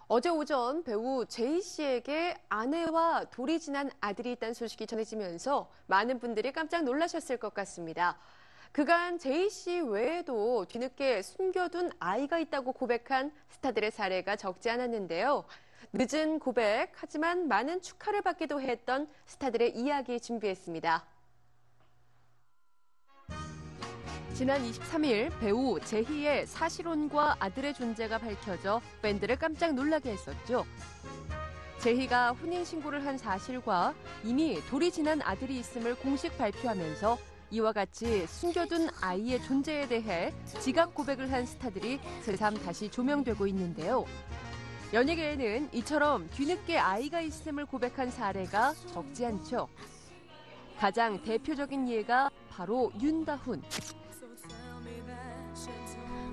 어제 오전 배우 제이 씨에게 아내와 돌이 지난 아들이 있다는 소식이 전해지면서 많은 분들이 깜짝 놀라셨을 것 같습니다. 그간 제이 씨 외에도 뒤늦게 숨겨둔 아이가 있다고 고백한 스타들의 사례가 적지 않았는데요. 늦은 고백, 하지만 많은 축하를 받기도 했던 스타들의 이야기 준비했습니다. 지난 23일 배우 제희의 사실혼과 아들의 존재가 밝혀져 팬들을 깜짝 놀라게 했었죠. 제희가 혼인신고를 한 사실과 이미 돌이 지난 아들이 있음을 공식 발표하면서 이와 같이 숨겨둔 아이의 존재에 대해 지각 고백을 한 스타들이 새삼 다시 조명되고 있는데요. 연예계에는 이처럼 뒤늦게 아이가 있음을 고백한 사례가 적지 않죠. 가장 대표적인 예가 바로 윤다훈.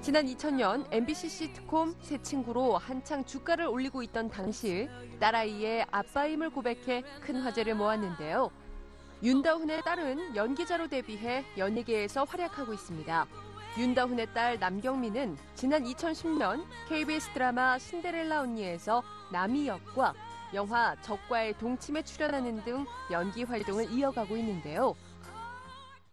지난 2000년 MBC 시트콤 새 친구로 한창 주가를 올리고 있던 당시 딸아이의 아빠임을 고백해 큰 화제를 모았는데요. 윤다훈의 딸은 연기자로 데뷔해 연예계에서 활약하고 있습니다. 윤다훈의 딸 남경민은 지난 2010년 KBS 드라마 신데렐라 언니에서 남이 역과 영화 적과의 동침에 출연하는 등 연기 활동을 이어가고 있는데요.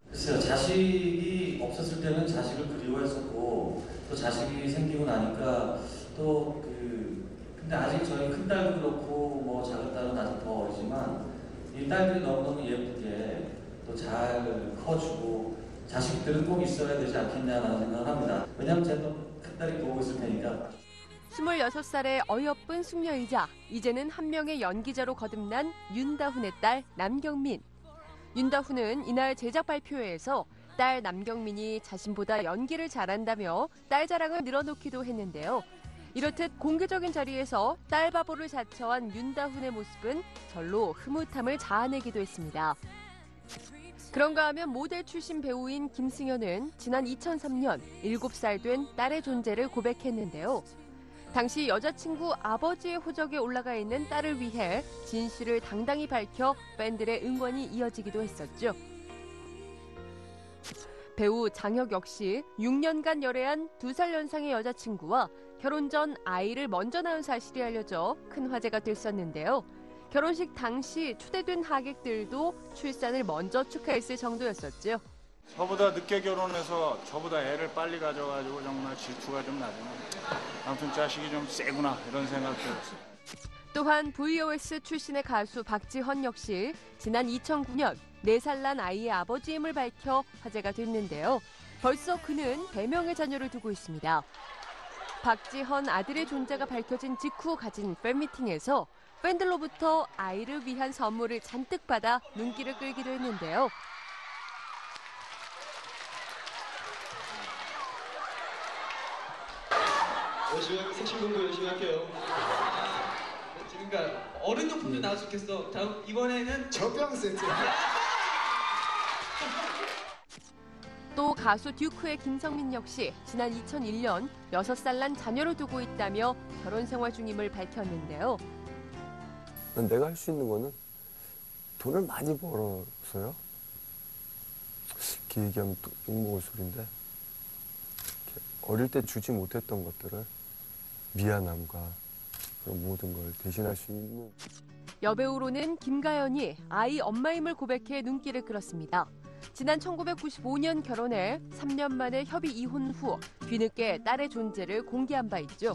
글쎄요, 자식이 없었을 때는 자식을 그리워했었고, 또 자식이 생기고 나니까 근데 아직 저희 큰 딸도 그렇고, 뭐 작은 딸은 아직 더 어리지만, 이 딸들이 너무너무 예쁘게 또 잘 커주고, 자식들은 꼭 있어야 되지 않겠냐라는 생각을 합니다. 왜냐면 제가 또 큰 딸이 보고 있을 테니까. 26살의 어여쁜 숙녀이자 이제는 한 명의 연기자로 거듭난 윤다훈의 딸 남경민. 윤다훈은 이날 제작 발표회에서 딸 남경민이 자신보다 연기를 잘한다며 딸 자랑을 늘어놓기도 했는데요. 이렇듯 공개적인 자리에서 딸 바보를 자처한 윤다훈의 모습은 절로 흐뭇함을 자아내기도 했습니다. 그런가 하면 모델 출신 배우인 김승현은 지난 2003년 7살 된 딸의 존재를 고백했는데요. 당시 여자친구 아버지의 호적에 올라가 있는 딸을 위해 진실을 당당히 밝혀 팬들의 응원이 이어지기도 했었죠. 배우 장혁 역시 6년간 열애한 2살 연상의 여자친구와 결혼 전 아이를 먼저 낳은 사실이 알려져 큰 화제가 됐었는데요. 결혼식 당시 초대된 하객들도 출산을 먼저 축하했을 정도였었죠. 저보다 늦게 결혼해서 저보다 애를 빨리 가져가지고 정말 질투가 좀 나잖아요. 아무튼 자식이 좀 세구나 이런 생각 들었어요. 또한 VOS 출신의 가수 박지헌 역시 지난 2009년 4살 난 아이의 아버지임을 밝혀 화제가 됐는데요. 벌써 그는 4명의 자녀를 두고 있습니다. 박지헌 아들의 존재가 밝혀진 직후 가진 팬미팅에서 팬들로부터 아이를 위한 선물을 잔뜩 받아 눈길을 끌기도 했는데요. 열심히 색칠 공부 열심히 할게요. 그러니까 어른용품도 나와서 좋겠어. 다음 이번에는 젖병 세트. 또 가수 듀크의 김성민 역시 지난 2001년 6살 난 자녀를 두고 있다며 결혼 생활 중임을 밝혔는데요. 내가 할 수 있는 거는 돈을 많이 벌어서요. 이렇게 얘기하면 또 욕먹을 소리인데 어릴 때 주지 못했던 것들을 미안함과 그런 모든 걸 대신할 수 있는. 여배우로는 김가연이 아이 엄마임을 고백해 눈길을 끌었습니다. 지난 1995년 결혼해 3년 만에 협의 이혼 후 뒤늦게 딸의 존재를 공개한 바 있죠.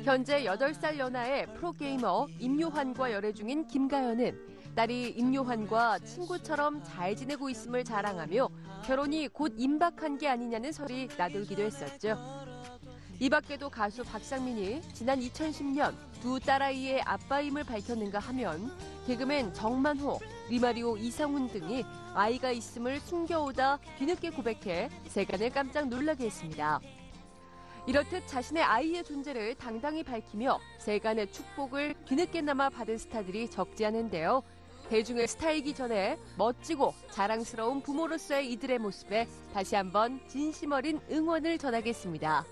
현재 8살 연하의 프로게이머 임요환과 열애 중인 김가연은 딸이 임요환과 친구처럼 잘 지내고 있음을 자랑하며 결혼이 곧 임박한 게 아니냐는 설이 나돌기도 했었죠. 이 밖에도 가수 박상민이 지난 2010년 2 딸아이의 아빠임을 밝혔는가 하면 개그맨 정만호, 리마리오 이상훈 등이 아이가 있음을 숨겨오다 뒤늦게 고백해 세간을 깜짝 놀라게 했습니다. 이렇듯 자신의 아이의 존재를 당당히 밝히며 세간의 축복을 뒤늦게나마 받은 스타들이 적지 않은데요. 대중의 스타이기 전에 멋지고 자랑스러운 부모로서의 이들의 모습에 다시 한번 진심 어린 응원을 전하겠습니다.